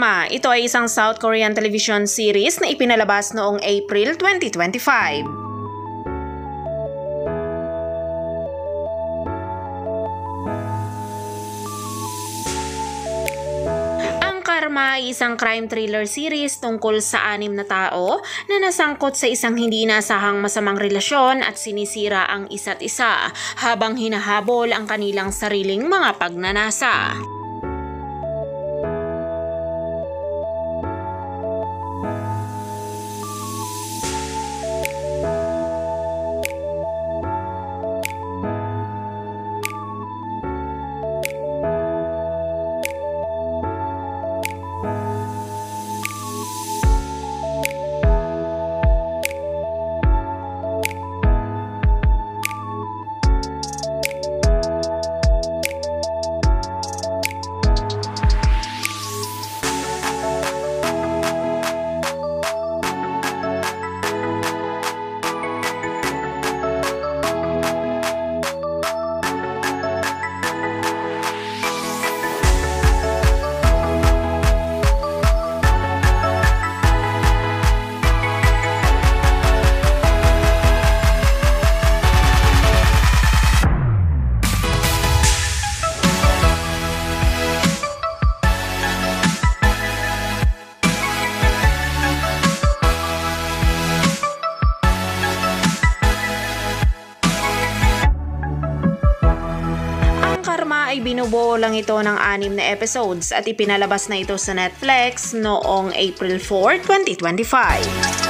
Karma. Ito ay isang South Korean television series na ipinalabas noong April 2025. Karma ay isang crime thriller series tungkol sa 6 na tao na nasangkot sa isang hindi inasahang masamang relasyon at sinisira ang isa't isa habang hinahabol ang kanilang sariling mga pagnanasa. Karma ay binubuo lang ito ng 6 na episodes at ipinalabas na ito sa Netflix noong April 4, 2025.